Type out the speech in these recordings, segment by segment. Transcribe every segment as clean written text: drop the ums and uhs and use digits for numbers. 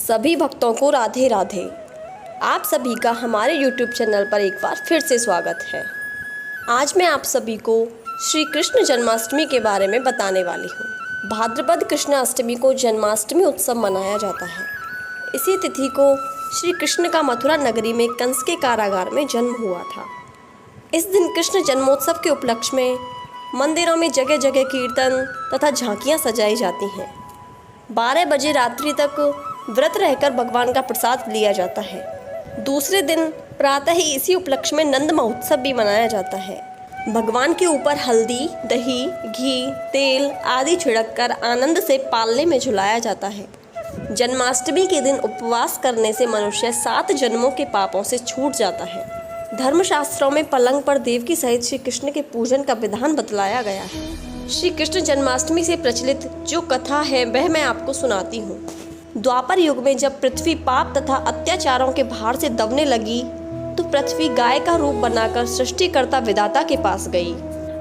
सभी भक्तों को राधे राधे। आप सभी का हमारे YouTube चैनल पर एक बार फिर से स्वागत है। आज मैं आप सभी को श्री कृष्ण जन्माष्टमी के बारे में बताने वाली हूँ। भाद्रपद कृष्ण अष्टमी को जन्माष्टमी उत्सव मनाया जाता है। इसी तिथि को श्री कृष्ण का मथुरा नगरी में कंस के कारागार में जन्म हुआ था। इस दिन कृष्ण जन्मोत्सव के उपलक्ष्य में मंदिरों में जगह जगह कीर्तन तथा झांकियाँ सजाई जाती हैं। 12 बजे रात्रि तक व्रत रहकर भगवान का प्रसाद लिया जाता है। दूसरे दिन प्रातः ही इसी उपलक्ष्य में नंद महोत्सव भी मनाया जाता है। भगवान के ऊपर हल्दी, दही, घी, तेल आदि छिड़ककर आनंद से पालने में झुलाया जाता है। जन्माष्टमी के दिन उपवास करने से मनुष्य 7 जन्मों के पापों से छूट जाता है। धर्मशास्त्रों में पलंग पर देवकी सहित श्री कृष्ण के पूजन का विधान बतलाया गया है। श्री कृष्ण जन्माष्टमी से प्रचलित जो कथा है वह मैं आपको सुनाती हूँ। द्वापर युग में जब पृथ्वी पाप तथा अत्याचारों के भार से दबने लगी तो पृथ्वी गाय का रूप बनाकर सृष्टिकर्ता विधाता के पास गई।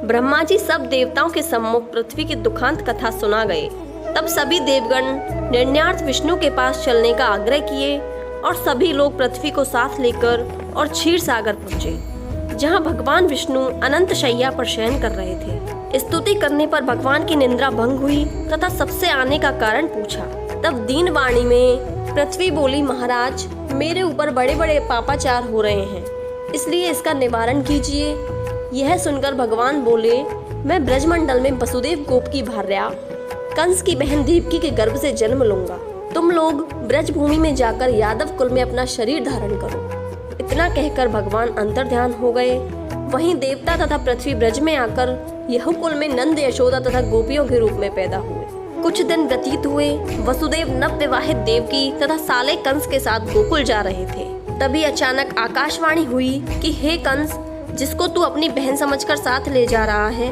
ब्रह्मा जी सब देवताओं के सम्मुख पृथ्वी की दुखांत कथा सुना गए। तब सभी देवगण निर्ण्यार्थ विष्णु के पास चलने का आग्रह किए और सभी लोग पृथ्वी को साथ लेकर और क्षीर सागर पहुँचे, जहाँ भगवान विष्णु अनंत शैया पर शयन कर रहे थे। स्तुति करने पर भगवान की निंद्रा भंग हुई तथा सबसे आने का कारण पूछा। तब दीन वाणी में पृथ्वी बोली, महाराज मेरे ऊपर बड़े बड़े पापाचार हो रहे हैं, इसलिए इसका निवारण कीजिए। यह सुनकर भगवान बोले, मैं ब्रजमंडल में वसुदेव गोप की भार्या कंस की बहन देवकी के गर्भ से जन्म लूंगा। तुम लोग ब्रजभूमि में जाकर यादव कुल में अपना शरीर धारण करो। इतना कहकर भगवान अंतर्ध्यान हो गए। वहीं देवता तथा पृथ्वी ब्रज में आकर यहू कुल में नंद, यशोदा तथा गोपियों के रूप में पैदा हुए। कुछ दिन व्यतीत हुए। वसुदेव नव विवाहित देवकी तथा साले कंस के साथ गोकुल जा रहे थे। तभी अचानक आकाशवाणी हुई कि हे कंस, जिसको तू अपनी बहन समझकर साथ ले जा रहा है,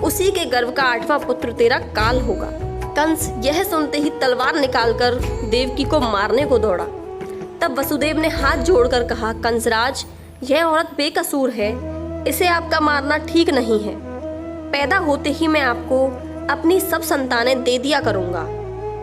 उसी के गर्भ का 8वां पुत्र तेरा काल होगा। कंस यह सुनते ही तलवार निकालकर देवकी को मारने को दौड़ा। तब वसुदेव ने हाथ जोड़कर कहा, कंसराज, यह औरत बेकसूर है, इसे आपका मारना ठीक नहीं है। पैदा होते ही मैं आपको अपनी सब संतानें दे दिया करूंगा,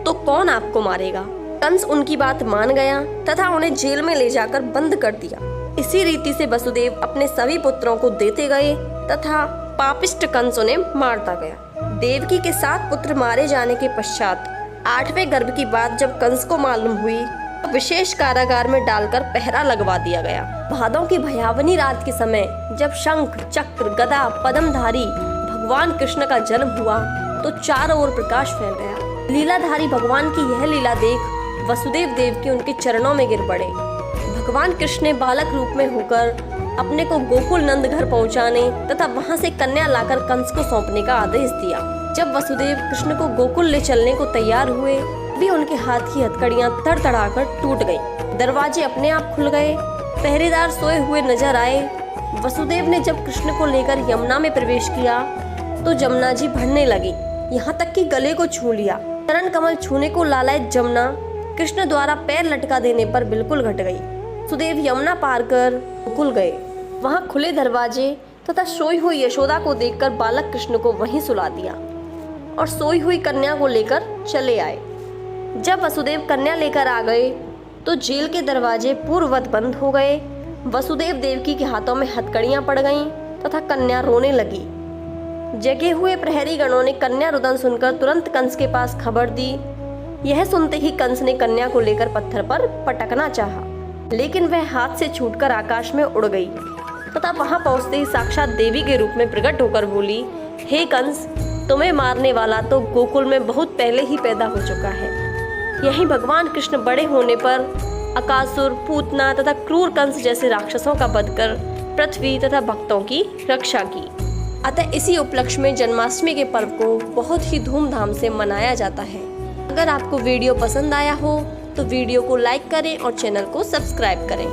तो कौन आपको मारेगा। कंस उनकी बात मान गया तथा उन्हें जेल में ले जाकर बंद कर दिया। इसी रीति से वसुदेव अपने सभी पुत्रों को देते गए तथा पापिष्ट कंस उन्हें मारता गया। देवकी के 7 पुत्र मारे जाने के पश्चात 8वें गर्भ की बात जब कंस को मालूम हुई तो विशेष कारागार में डालकर पहरा लगवा दिया गया। भादों की भयावनी रात के समय जब शंख, चक्र, गदा, पद्मधारी भगवान कृष्ण का जन्म हुआ तो चारों ओर प्रकाश फैल गया। लीलाधारी भगवान की यह लीला देख वसुदेव देवकी उनके चरणों में गिर पड़े। भगवान कृष्ण ने बालक रूप में होकर अपने को गोकुल नंद घर पहुंचाने तथा वहां से कन्या लाकर कंस को सौंपने का आदेश दिया। जब वसुदेव कृष्ण को गोकुल ले चलने को तैयार हुए भी उनके हाथ की हथकड़ियां तड़तड़ाकर टूट गईं। दरवाजे अपने आप खुल गए। पहरेदार सोए हुए नजर आए। वसुदेव ने जब कृष्ण को लेकर यमुना में प्रवेश किया तो जमुना जी भरने लगी, यहाँ तक कि गले को छू लिया। चरण कमल छूने को लालच जमुना कृष्ण द्वारा पैर लटका देने पर बिल्कुल घट गई। सुदेव यमुना पार कर गोकुल गए। वहाँ खुले दरवाजे तथा सोई हुई यशोदा को देखकर बालक कृष्ण को वहीं सुला दिया और सोई हुई कन्या को लेकर चले आए। जब वसुदेव कन्या लेकर आ गए तो जेल के दरवाजे पूर्ववत बंद हो गए। वसुदेव देवकी के हाथों में हथकड़ियां पड़ गईं तथा कन्या रोने लगी। जगे हुए प्रहरी गणों ने कन्या रुदन सुनकर तुरंत कंस के पास खबर दी। यह सुनते ही कंस ने कन्या को लेकर पत्थर पर पटकना चाहा, लेकिन वह हाथ से छूटकर आकाश में उड़ गई तथा वहां पहुंचते ही साक्षात देवी के रूप में प्रकट होकर बोली, हे कंस, तुम्हें मारने वाला तो गोकुल में बहुत पहले ही पैदा हो चुका है। यही भगवान कृष्ण बड़े होने पर अकासुर, पूतना तथा क्रूर कंस जैसे राक्षसों का वध कर पृथ्वी तथा भक्तों की रक्षा की। अतः इसी उपलक्ष्य में जन्माष्टमी के पर्व को बहुत ही धूमधाम से मनाया जाता है। अगर आपको वीडियो पसंद आया हो तो वीडियो को लाइक करें और चैनल को सब्सक्राइब करें।